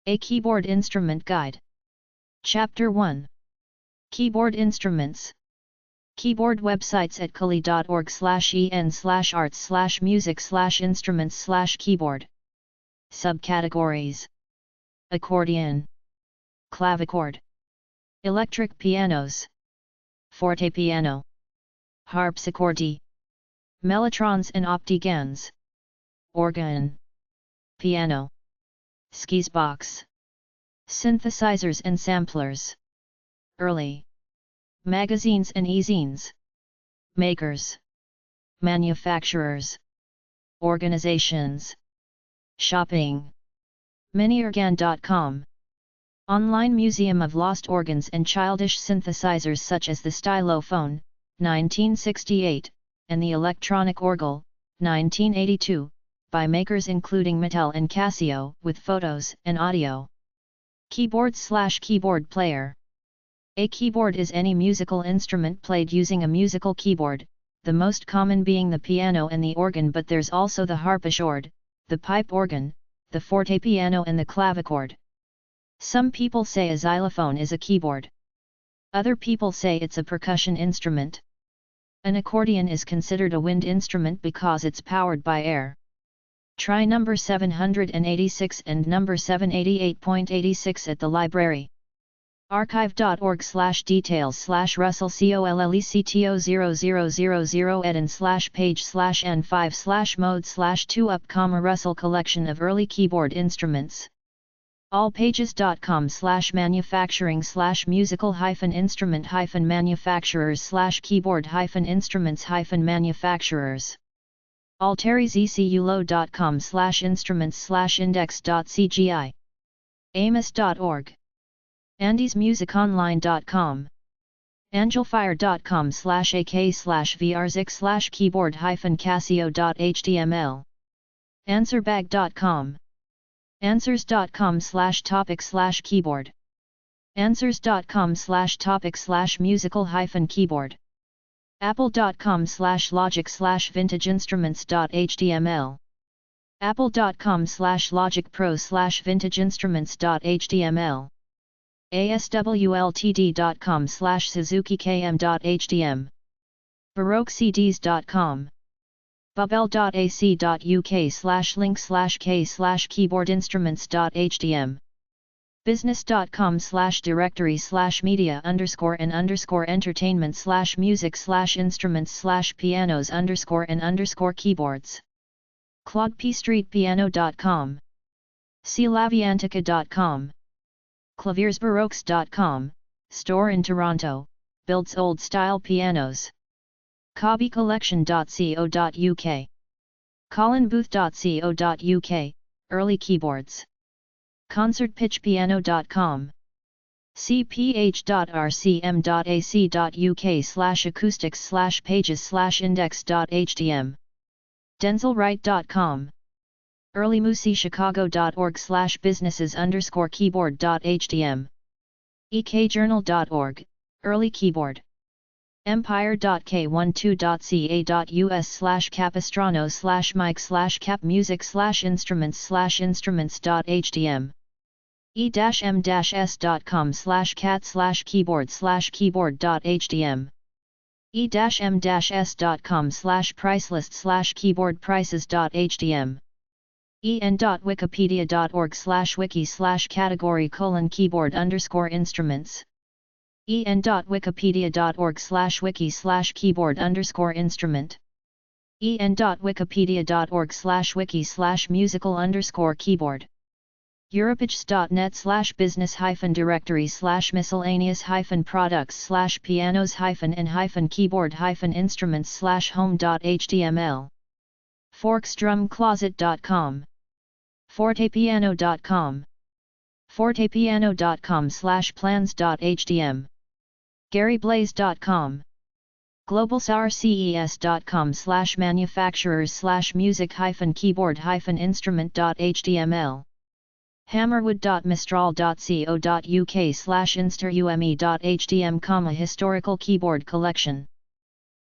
A Keyboard Instrument Guide. Chapter 1. Keyboard Instruments. Keyboard websites at kali.org/en/arts/music/instruments/keyboard. Subcategories: accordion, clavichord, electric pianos, fortepiano, harpsichord, mellotrons and optigans, organ, piano, skis box, synthesizers and samplers. Early magazines and e-zines. Makers, manufacturers, organizations. Shopping. Miniorgan.com. Online museum of lost organs and childish synthesizers such as the stylophone, 1968, and the electronic orgel, 1982, by makers including Mattel and Casio, with photos and audio. Keyboard/keyboard player. A keyboard is any musical instrument played using a musical keyboard, the most common being the piano and the organ, but there's also the harpsichord, the pipe organ, the fortepiano and the clavichord. Some people say a xylophone is a keyboard. Other people say it's a percussion instrument. An accordion is considered a wind instrument because it's powered by air. Try number 786 and number 788.86 at the library. archive.org/details/russell/COLLECT/page/n5/mode/2up, Russell collection of early keyboard instruments. allpages.com/manufacturing/musical-instruments-keyboard-instruments-manufacturers. alterizeculo.com/instruments/index.cgi. amos.org. andysmusiconline.com. angelfire.com/ak/vrzik/keyboard-casio.html. answerbag.com. answers.com/topic/keyboard. answers.com/topic/musical-keyboard. apple.com/logic/vintageinstruments.html. apple.com/logicpro/vintageinstruments.html. aswltd.com/suzukikm.htm. baroquecds.com. bubel.ac.uk/link/k/keyboardinstruments.htm. business.com/directory/media_entertainment/music/instruments/pianos_and_keyboards. claudepstreetpiano.com. claviantica.com. claviersbaroques.com, store in Toronto, builds old-style pianos. copycollection.co.uk. colinbooth.co.uk, early keyboards. concertpitchpiano.com. cph.rcm.ac.uk/acoustics/pages/index.htm. denzelwright.com. earlymusichicago.org/businesses_keyboard.htm. ekjournal.org, early keyboard. empire.k12.ca.us/capistrano/mic/cap music/instruments/instruments.htm. e-m-s.cat/keyboard/keyboard.htm. e-m-s.com/pricelist/keyboardprices.htm. en.wikipedia.org/wiki/category:/keyboard_instruments. en.wikipedia.org/wiki/keyboard_instrument. en.wikipedia.org/wiki/musical_keyboard. europages.net/business-directories/miscellaneous-products/pianos-and-keyboard-instruments/home.html. forksdrumcloset.com. fortepiano.com. fortepiano.com/plans.htm. garyblaze.com. globalstarces.com/manufacturers/music-keyboard-instrument.html. hammerwood.mistral.co.uk/insterume.htm, historical keyboard collection.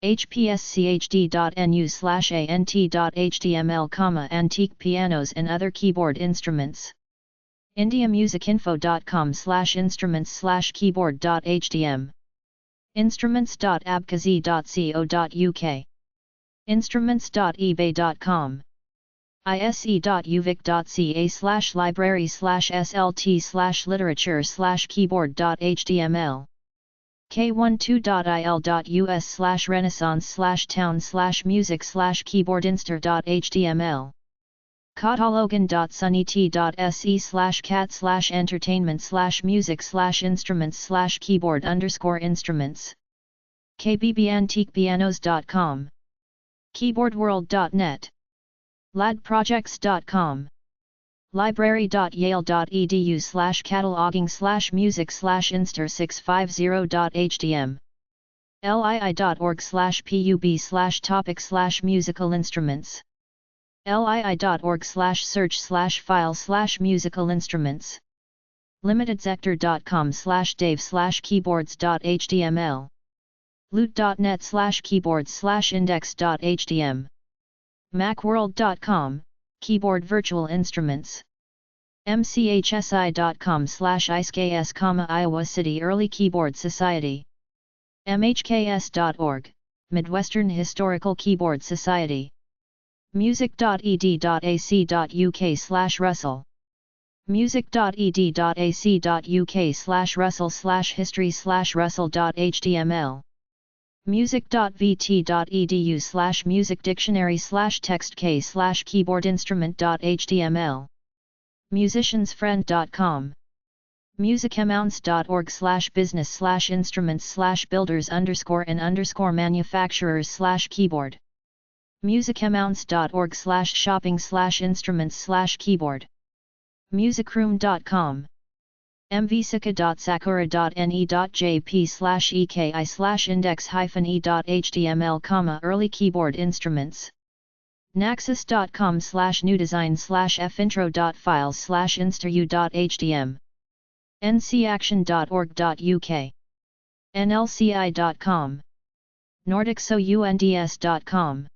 hpschd.nu/ant.html, antique pianos and other keyboard instruments. indiamusicinfo.com/instruments/keyboard.htm instruments.abkhazia.co.uk instruments.ebay.com ise.uvic.ca/library/slt/literature/keyboard.html k12.il.us/renaissance/town/music/keyboardinster.html catalogan.sunnyt.se/cat/entertainment/music/instruments/keyboard_instruments kbbantiquepianos.com keyboardworld.net ladprojects.com library.yale.edu/cataloging/music/inster650.htm lii.org/pub/topic/musical instruments lii.org/search/file/musical instruments limitedzector.com/dave/keyboards.html loot.net/keyboards/index.htm macworld.com keyboard virtual instruments mchsi.com/iceks, Iowa City Early Keyboard Society mhks.org Midwestern Historical Keyboard Society music.ed.ac.uk/russell music.ed.ac.uk/russell/history/russell.html music.vt.edu/musicdictionary/text-k/keyboardinstrument.html musiciansfriend.com musicamounts.org/business/instruments/builders_and_manufacturers/keyboard musicamounts.org/shopping/instruments/keyboard musicroom.com mvsika.sakura.ne.jp/eki/index-e.html, early keyboard instruments naxos.com/newdesign/fintro.files/insteru.htm ncaction.org.uk nlci.com nordicsounds.com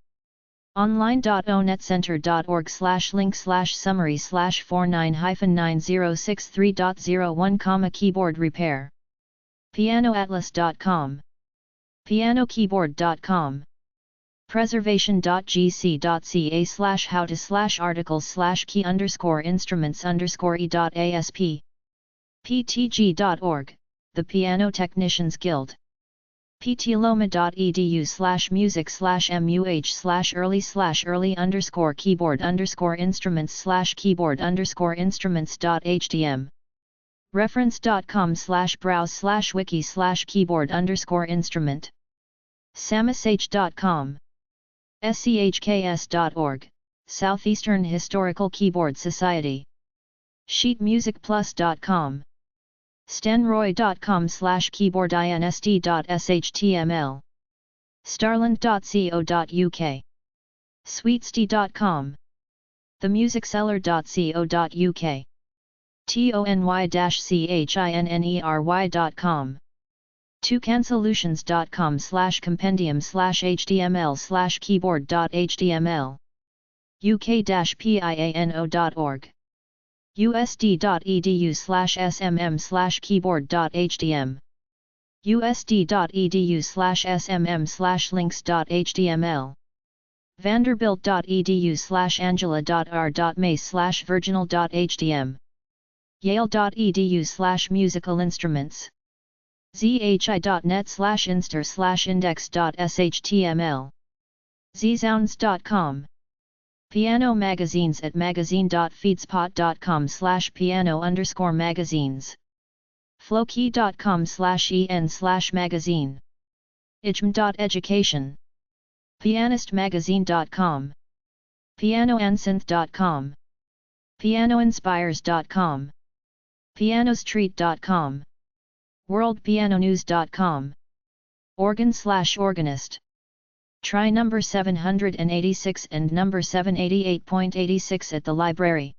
online.onetcenter.org/link/summary/49-9063.01, keyboard repair pianoatlas.com pianokeyboard.com preservation.gc.ca/how-to/articles/key_instruments_e.asp ptg.org The Piano Technicians Guild ptloma.edu/music/early/keyboard_instruments/keyboard_instruments.htm reference.com/browse/wiki/keyboard_instrument samsh.com schks.org Southeastern Historical Keyboard Society sheetmusicplus.com stanroy.com/keyboardinst.shtml starland.co.uk sweetsty.com themusicseller.co.uk tony-chinery.com toucansolutions.com/compendium/html/keyboard.html uk-piano.org usd.edu/smm/keyboard.htm usd.edu/smm/links.html vanderbilt.edu/angela.r.mace/virginal.htm yale.edu/musical instruments zhi.net/inster/index.shtml zsounds.com Piano magazines at magazine.feedspot.com/piano_magazines flowkey.com/en/magazine ijm.education pianistmagazine.com pianoandsynth.com pianoinspires.com pianostreet.com worldpianonews.com organ/organist Try number 786 and number 788.86 at the library.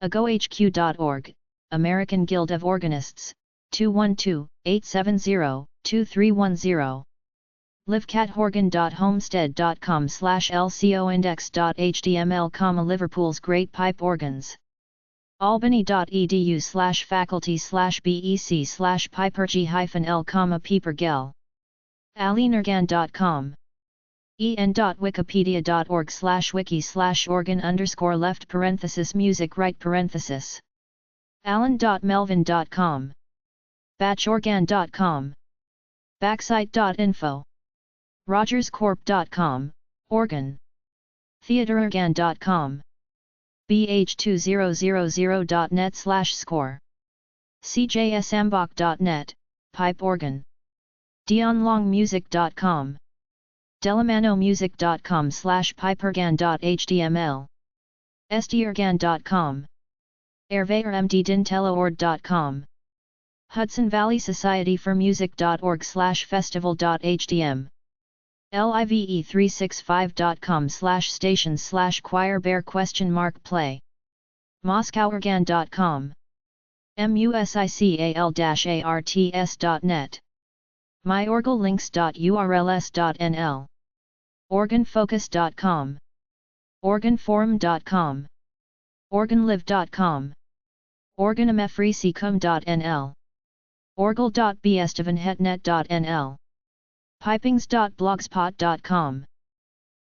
agohq.org, American Guild of Organists, 212-870-2310. livekathorgan.homestead.com/lcoindex.html, Liverpool's Great Pipe Organs. albany.edu/faculty/bec/piperg-l, alinergan.com, en.wikipedia.org/wiki/organ_left_music right-, alan.melvin.com, batchorgan.com, backsite.info, rogerscorp.com, organ, theaterorgan.com, bh2000.net/score, cjsambach.net, pipe organ, dionlongmusic.com, delamanomusic.com/pipeorgan.html, styorgan.com, ervairmddintelloord.com, Hudson Valley Society for Music.org/festival.hdm, live365.com/stations/choirbear?play, moscoworgan.com, musical-arts.net, myorgellinks.urls.nl, organfocus.com, organforum.com, organlive.com, organmfricum.nl, orgel.bstvanhetnet.nl, pipings.blogspot.com,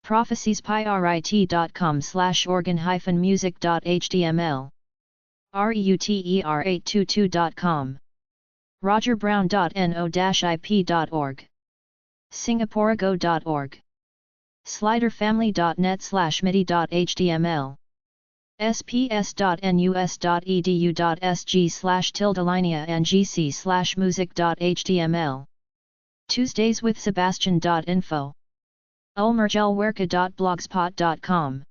prophesiespyrit.com/organ-music.html, reuter822.com, rogerbrown.no-ip.org, singaporego.org, sliderfamily.net/midi.html, sps.nus.edu.sg/tildelinea-ngc/music.html, tuesdayswithsebastian.info, ulmergelwerke.blogspot.com,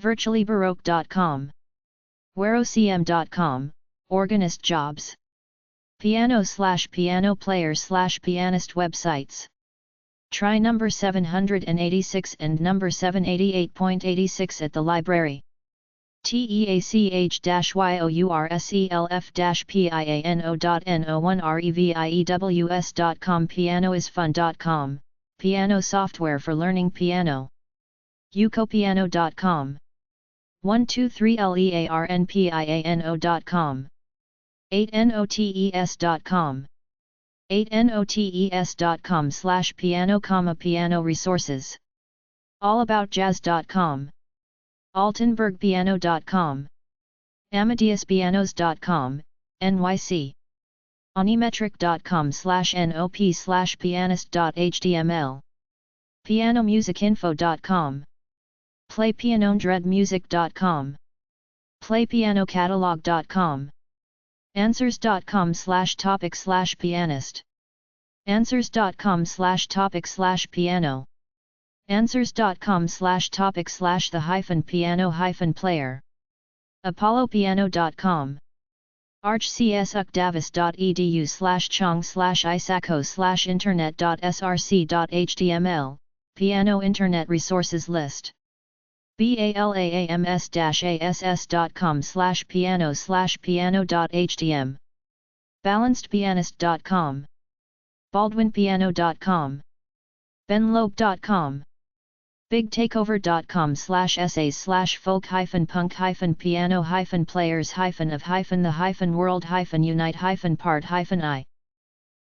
virtuallybaroque.com, werocm.com, organist jobs, piano/piano player/pianist websites, try number 786 and number 788.86 at the library, teachyourself-piano.no.1reviewes.com, pianoisfun.com, piano software for learning piano, ucopiano.com, 123learnpiano.com, 8notes.com, 8notes.com/piano, piano resources, allaboutjazz.com, altenburgpiano.com, amadeuspianos.com, NYC, onimetric.com/nop/pianist.html, pianomusicinfo.com, playpianodreadmusic.com, playpianocatalog.com, answers.com/topic/pianist, answers.com/topic/piano, answers.com/topic/the-piano-player, apollopiano.com, archcsukdavis.edu/chong/isako/internet.src.html, piano internet resources list, balaams-ass.com/piano/piano.htm, balancedpianist.com, baldwinpiano.com, benlope.com, bigtakeover.com/essays/folk-players-of-the-world-unite-part-I,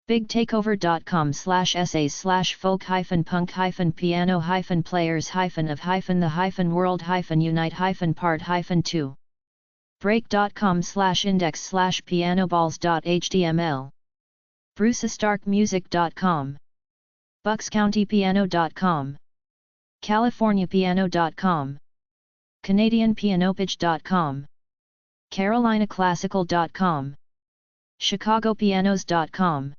bigtakeover.com/essays/folk-players-of-the-world-unite-part-2, break.com/index/pianoballs.html, brucestarkmusic.com, buckscountypiano.com, californiapiano.com, canadianpianopage.com, carolinaclassical.com, chicagopianos.com,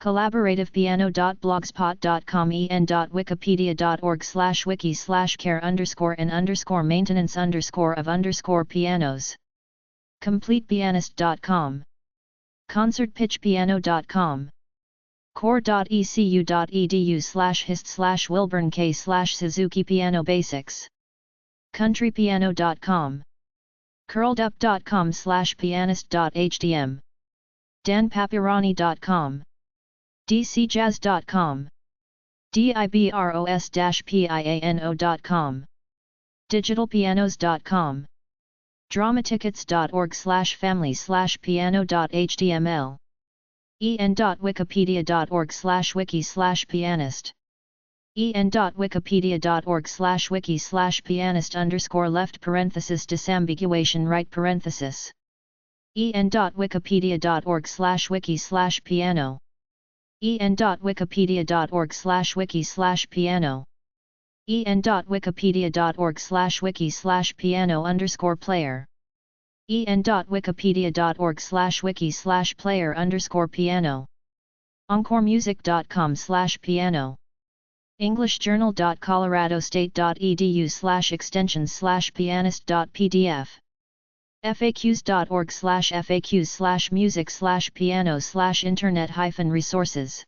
collaborativepiano.blogspot.com, en.wikipedia.org/wiki/care_and_maintenance_of_pianos, completepianist.com, concertpitchpiano.com, core.ecu.edu/hist/wilburn-k/Suzuki Piano Basics, countrypiano.com, curledup.com/pianist.htm, danpapirani.com, dcjazz.com, dibros-piano.com, digitalpianos.com. dramatickets.org/family/piano.html en.wikipedia.org/wiki/pianist en.wikipedia.org/wiki/pianist_left disambiguation right en.wikipedia.org/wiki/piano en.wikipedia.org/wiki/piano en.wikipedia.org/wiki/piano_player en.wikipedia.org/wiki/player_piano encoremusic.com/piano englishjournal.coloradostate.edu/extensions/pianist.pdf faqs.org/faqs/music/piano/internet-resources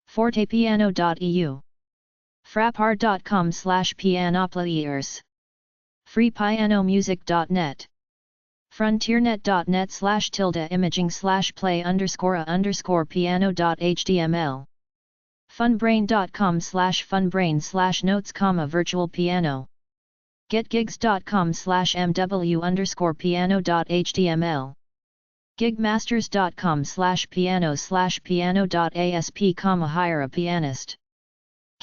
fortepiano.eu frappar.com/pianoplayers freepianomusic.net frontiernet.net/imaging/play_piano.html funbrain.com/funbrain/notes, virtual piano getgigs.com/mw_piano.html gigmasters.com/piano/piano.asp, hire a pianist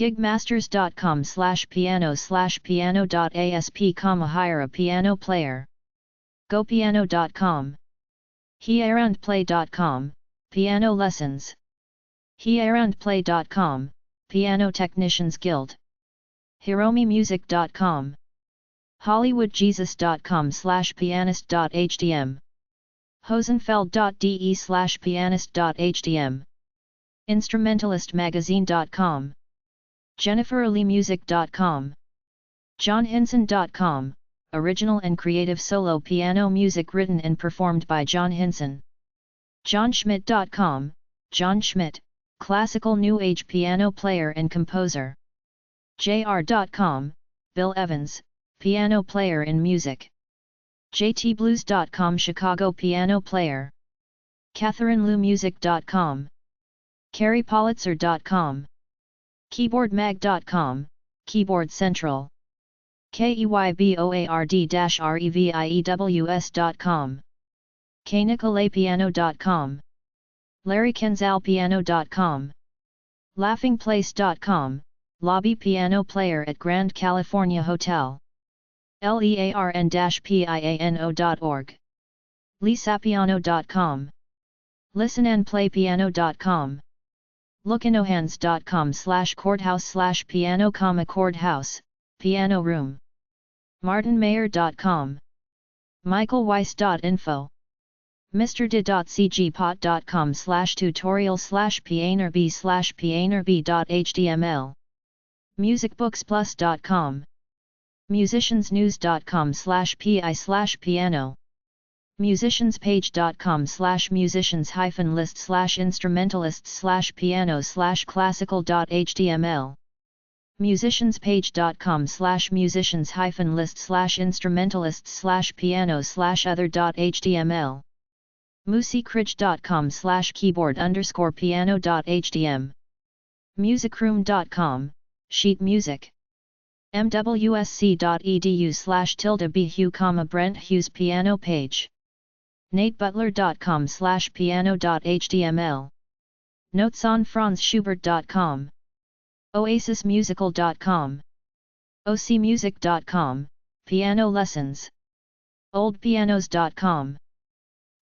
gigmasters.com/piano/piano.asp, hire a piano player gopiano.com hearandplay.com piano lessons hearandplay.com Piano Technicians Guild hiromimusic.com hollywoodjesus.com/pianist.htm hosenfeld.de/pianist.htm instrumentalistmagazine.com jenniferleemusic.com johnhinson.com original and creative solo piano music written and performed by John Hinson johnschmidt.com John Schmidt, classical new age piano player and composer jr.com Bill Evans, piano player in music jtblues.com Chicago piano player catherinelumusic.com carriepolitzer.com keyboardmag.com Keyboard Central keyboard-reviews.com knicolapiano.com larrykenzalpiano.com laughingplace.com lobby piano player at Grand California Hotel learn-piano.org lisapiano.com listenandplaypiano.com lookinohands.com/courthouse/piano, courthouse, piano room martinmayer.com michaelweiss.info mrd.cg.pot.com/tutorial/pianorb/pianorb.html musicbooksplus.com musiciansnews.com/pi/piano musicianspage.com/musicians-lists/piano/classical.html musicianspage.com/musicians-lists/instrumentalists/piano/other.html musicridge.com/keyboard_piano.htm musicroom.com sheet music mwsc.edu/b. Brent Hughes piano page natebutler.com/piano.html notesonfranzschubert.com oasismusical.com ocmusic.com piano lessons oldpianos.com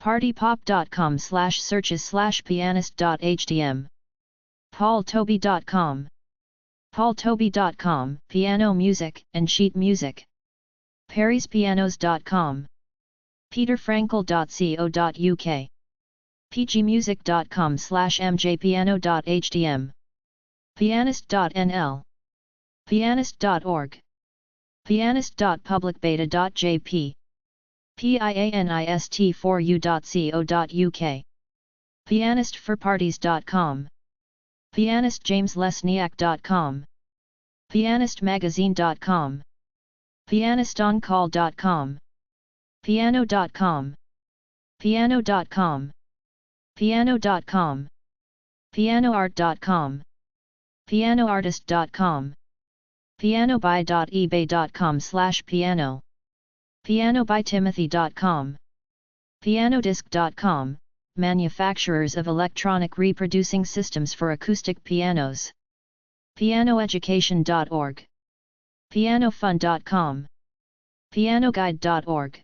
partypop.com/searches/pianist.htm paultoby.com paultoby.com piano music and sheet music perryspianos.com peterfrankel.co.uk pgmusic.com/mjpiano.htm pianist.nl pianist.org pianist.publicbeta.jp pianist4u.co.uk pianistforparties.com pianistjameslesniak.com pianistmagazine.com pianistoncall.com piano.com piano.com piano.com pianoart.com pianoartist.com pianobuy.ebay.com/piano pianobytimothy.com. pianodisc.com, manufacturers of electronic reproducing systems for acoustic pianos. pianoeducation.org. pianofun.com. pianoguide.org.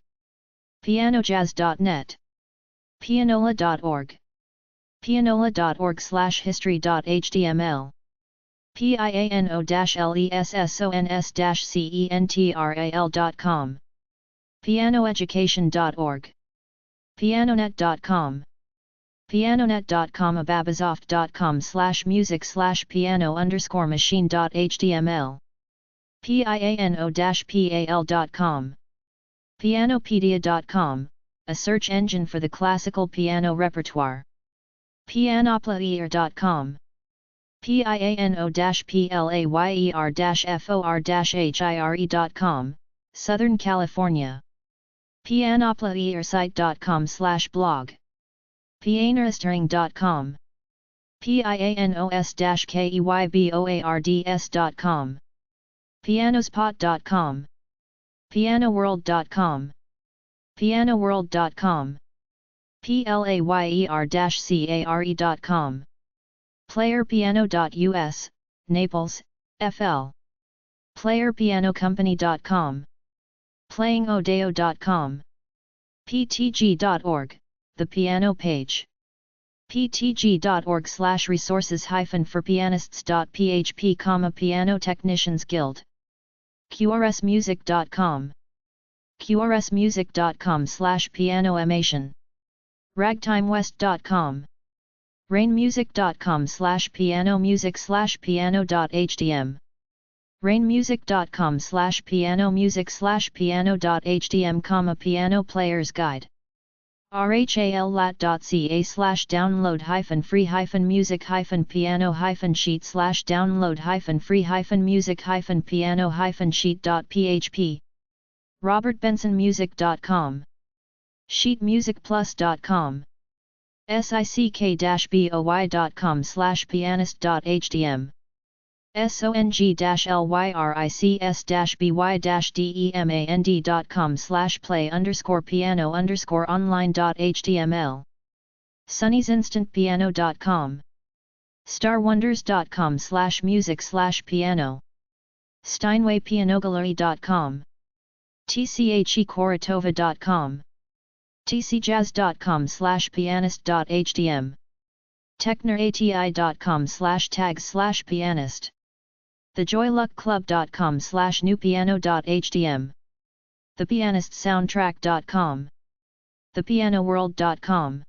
pianojazz.net. pianola.org. pianola.org/history.html. piano-lessons-central.com. pianoeducation.org. pianonet.com. pianonet.com. ababasoft.com/music/piano_machine.html. piano-pal.com. pianopedia.com, a search engine for the classical piano repertoire. pianoplayer.com. piano-player-for-hire.com, Southern California. pianoplayersite.com/blog. pianostering.com. pianos-keyboards.com. pianospot.com. pianoworld.com. pianoworld.com. player-care.com. playerpiano.us, Naples, FL. playerpianocompany.com. playingodeo.com. ptg.org, the piano page. ptg.org/resources-for-pianists.php, Piano Technicians Guild. qrsmusic.com. qrsmusic.com/pianoemation. ragtimewest.com. rainmusic.com/pianomusic/piano.htm. rainmusic.com/pianomusic/piano.htm, Piano Player's Guide. rhal.ca/download-free-music-piano-sheet/download-free-music-piano-sheet.php. robertbensonmusic.com. sheetmusicplus.com. sick-boy.com/pianist.htm. song-lyrics-by-demand.com/play_piano_online.html. sunnysinstantpiano.com. starwonders.com/music/piano. steinwaypianogallery.com. tchekoratova.com. tcjazz.com/pianist.htm. technerati.com/tags/pianist. thejoyluckclub.com/newpiano.htm. thepianistsoundtrack.com. thepianoworld.com.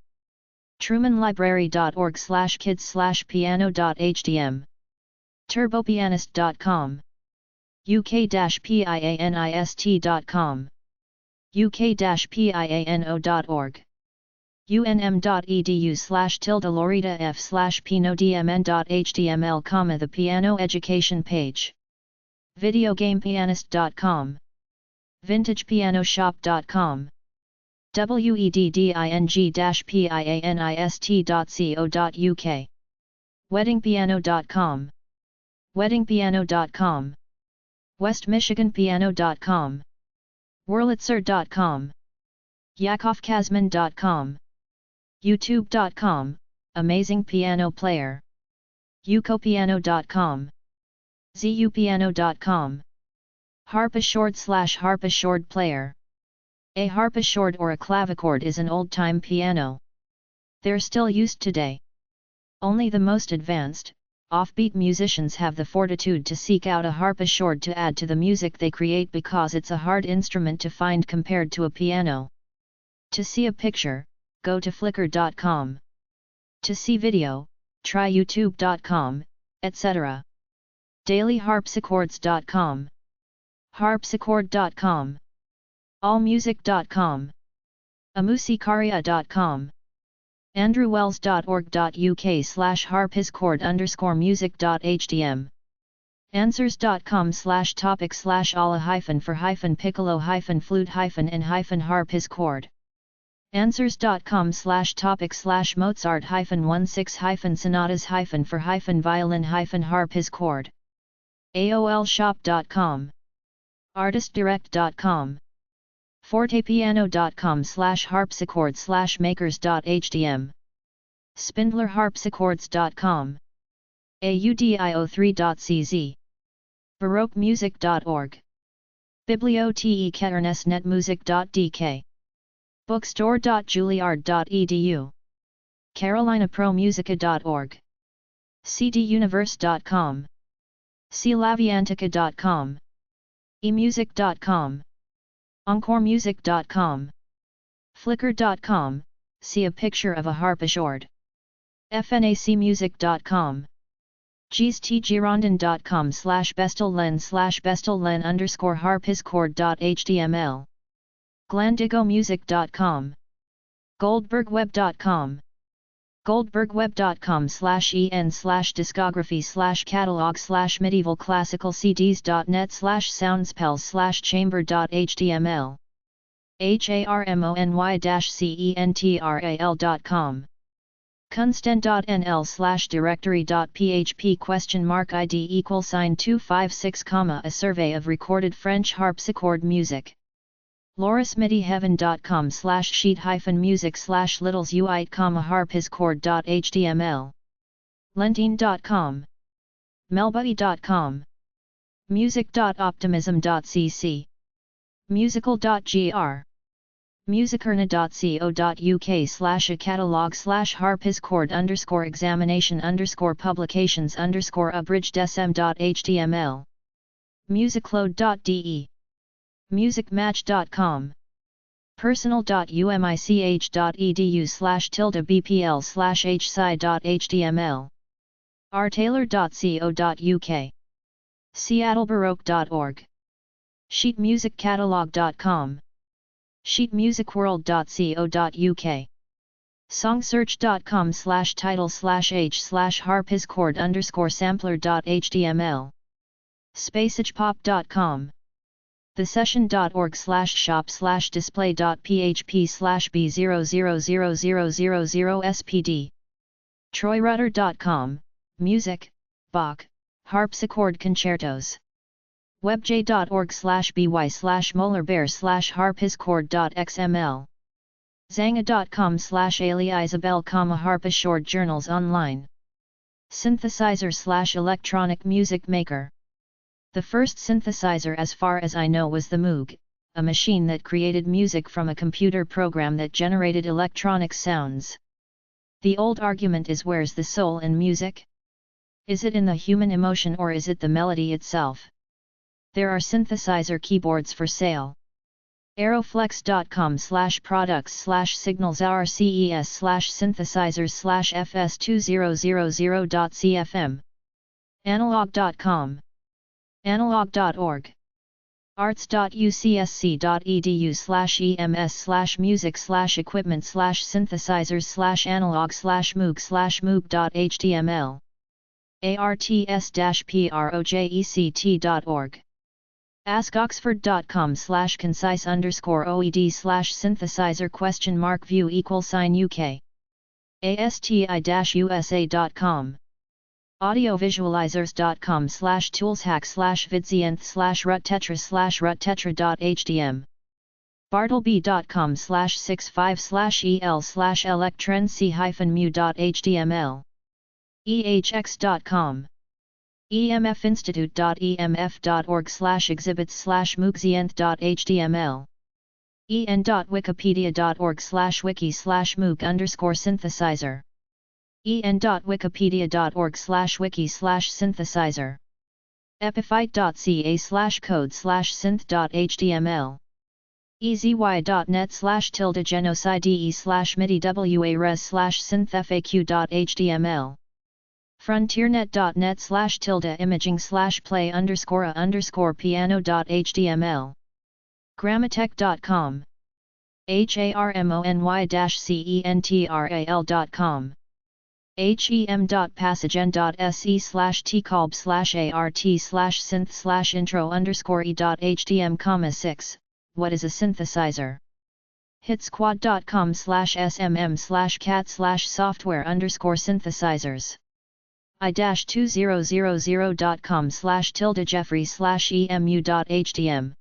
trumanlibrary.org/kids/piano.htm. turbopianist.com. uk-pianist.com. uk-piano.org. unm.edu/tilde-lorita-f/pinodmn.html, the piano education page. videogamepianist.com. vintagepianoshop.com. wedding-pianist.co.uk. weddingpiano.com. weddingpiano.com. westmichiganpiano.com. wurlitzer.com. yakovkazman.com. youtube.com, amazing piano player. ukopiano.com. zupiano.com. harpsichord/harpsichord player. A harpsichord or a clavichord is an old-time piano. They're still used today. Only the most advanced, offbeat musicians have the fortitude to seek out a harpsichord to add to the music they create, because it's a hard instrument to find compared to a piano. To see a picture, go to flickr.com. To see video, try youtube.com, etc. dailyharpsichords.com. harpsichord.com. allmusic.com. amusikaria.com. andrewwells.org.uk/harpsichord_music.htm. answers.com/topic/alla-for-piccolo-flute-and-harpsichord. answers.com/topic/mozart-1/6-sonatas-for-violin-harpsichord. aolshop.com. artistdirect.com. fortepiano.com/harpsichord/makers.htm spindlerharpsichords.com audio3.cz baroquemusic.org bibliotheekernetmusic.dk bookstore.juilliard.edu carolinapromusica.org cduniverse.com claviantica.com emusic.com encoremusic.com flickr.com, see a picture of a harpsichord. fnacmusic.com gstgirondin.com/bestellen/bestellen_harpsichord.html glandigomusic.com goldbergweb.com goldbergweb.com/en/discography/catalog/medieval classical cds.net/soundspells/chamber.html harmony-central.com kunsten.nl/directory.php?id =256, a survey of recorded French harpsichord music. lorismidi-heaven.com/sheet-music/littles-u8, harpsichord.html lentine.com melbuddy.com music.optimism.cc musical.gr musicerna.co.uk/a catalog/harpsichord_examination_publications_abridged-sm.html musicload.de musicmatch.com personal.umich.edu/bpl/hsci.html rtaylor.co.uk seattlebaroque.org sheetmusiccatalog.com sheetmusicworld.co.uk songsearch.com/title/h/harpsichord_sampler.html spacegepop.com thesession.org/shop/display.php/b000000spd troyrutter.com music Bach harpsichord concertos webj.org/by/molarbear/harpsichord.xml zanga.com/aliisabel, harpsichord journals online synthesizer/electronic music maker. The first synthesizer as far as I know was the Moog, a machine that created music from a computer program that generated electronic sounds. The old argument is, where's the soul in music? Is it in the human emotion or is it the melody itself? There are synthesizer keyboards for sale. aeroflex.com/products/signals/synthesizers/fs2000.cfm analog.com analog.org arts.ucsc.edu/ems/music/equipment/synthesizers/analog/moog/moog.html arts-project.org askoxford.com/concise_oed/synthesizer?view =UK asti-usa.com audiovisualizer.com/toolshack/vidsienth/ruttetra/ruttetra.htm bartleby.com/6/el/electrenc-mu.html ehx.com emfinstitute.emf.org/exhibits/moogzienth.html en.wikipedia.org/wiki/moog_synthesizer en.wikipedia.org/wiki/synthesizer epiphyte.ca/code/synth.html ezy.net/genocide/midi-wa-res/synthfaq.html frontiernet.net/tilde-imaging/play_piano.html grammatech.com harmony-central.com hem.passagen.se/tcolb/art/synth/intro_e.htm, 6 What is a synthesizer? hitsquad.com/smm/cat/software_synthesizers i-2000.com/jeffrey/emu.htm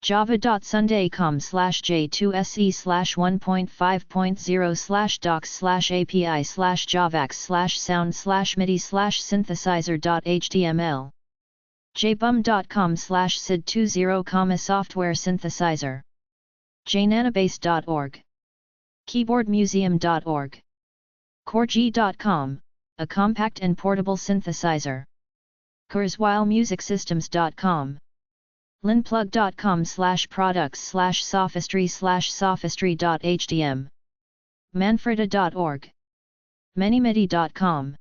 java.sunday.com/j2se/1.5.0/docs/api/sound/midi/synthesizer.html jbum.com/sid20, software synthesizer jnanabase.org keyboardmuseum.org corgi.com, a compact and portable synthesizer kurzweilmusicsystems.com linplug.com/products/sophistry/sophistry.htm manfreda.org manymidi.com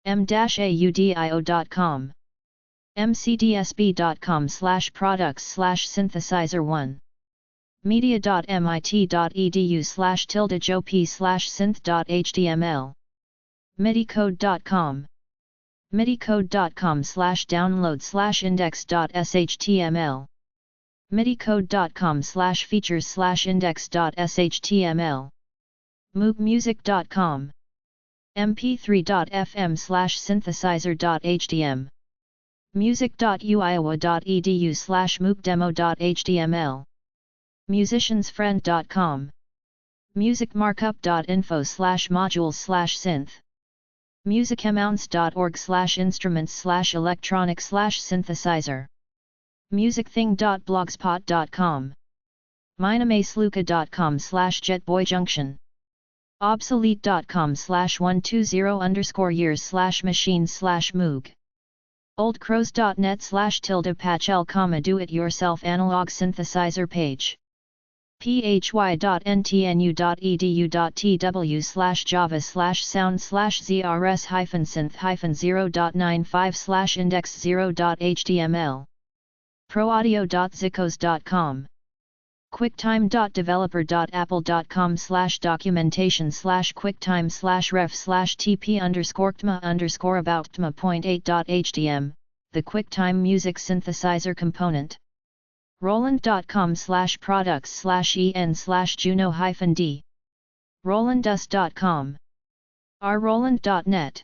m-audio.com mcdsb.com/products/synthesizer1 media.mit.edu/jop/synth.html midicode.com midicode.com/download/index.shtml midicode.com/features/index.shtml moogmusic.com mp3.fm/synthesizer.htm music.uiowa.edu/moogdemo.html musiciansfriend.com musicmarkup.info/modules/synth musicamounts.org/instruments/electronic/synthesizer musicthing.blogspot.com minamasluka.com/jetboyjunction obsolete.com/120_years/machines/moog oldcrows.net/patchel, do-it-yourself analog synthesizer page phy.ntnu.edu.tw/java/sound/zrs-synth-0.95/index0.html proaudio.zicos.com quicktime.developer.apple.com/documentation/quick_time/ref/tp_about.tma.8.htm the QuickTime music synthesizer component roland.com/products/en/juno-d rolandus.com rroland.net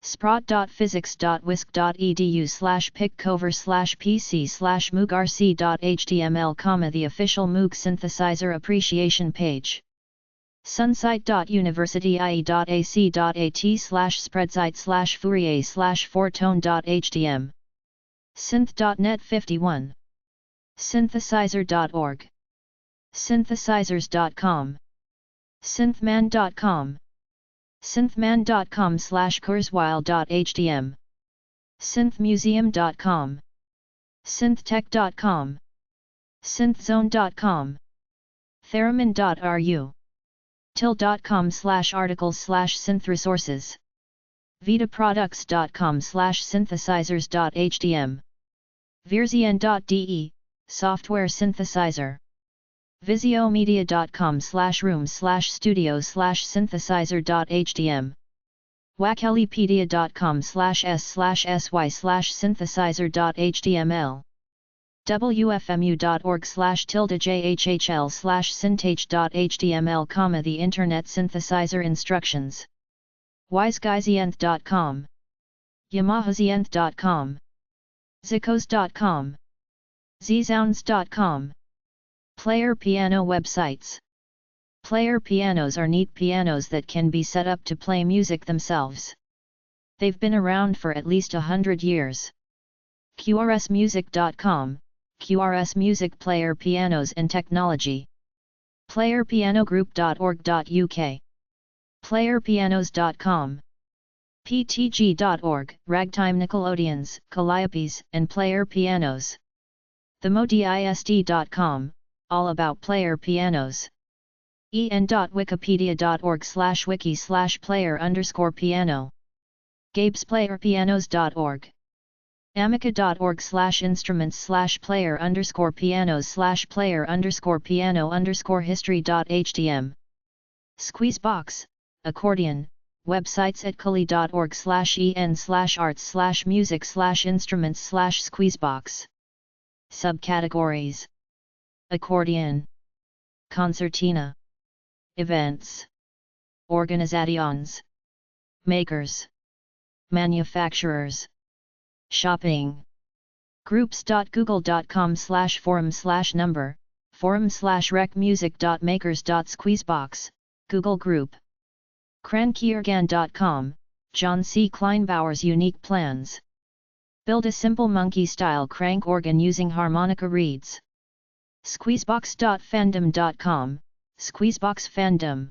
sprott.physics.wisc.edu/pickcover/pc/moogrc.html, the official Moog synthesizer appreciation page sunsite.university.ie.ac.at/spreadsite/fourier/fourtone.htm synth.net 51 synthesizer.org synthesizers.com synthman.com synthman.com/kurzweil.htm synthmuseum.com synhtech.com synthzone.com theremin.ru till.com/articles/synthresources vitaproducts.com/synthesizers.htm virzien.de software synthesizer viziomedia.com/room/studio/synthesizer.htm wakelipedia.com/s/sy/synthesizer.html wfmu.org/jhl/syntage.html, the Internet synthesizer instructions wiseguysienth.com yamahazienth.com zicos.com zsounds.com Player piano websites. Player pianos are neat pianos that can be set up to play music themselves. They've been around for at least 100 years. qrsmusic.com, QRS Music Player Pianos and Technology. playerpianogroup.org.uk. playerpianos.com. ptg.org, Ragtime Nickelodeons, Calliopes, and Player Pianos. themodisd.com, all about player pianos. en.wikipedia.org/wiki/player_piano. gabesplayerpianos.org. amica.org/instruments/player_piano_history.htm. Squeezebox, accordion, websites at cully.org/en/arts/music/instruments/squeezebox. Subcategories: accordion, concertina, events, organizations, makers, manufacturers, shopping. groups.google.com/forum/number, forum/recmusic.makers.squeezebox, Google Group. Crankyorgan.com, John C. Kleinbauer's unique plans. Build a simple monkey-style crank organ using harmonica reeds. Squeezebox.fandom.com, Squeezebox Fandom.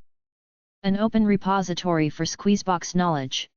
An open repository for Squeezebox knowledge.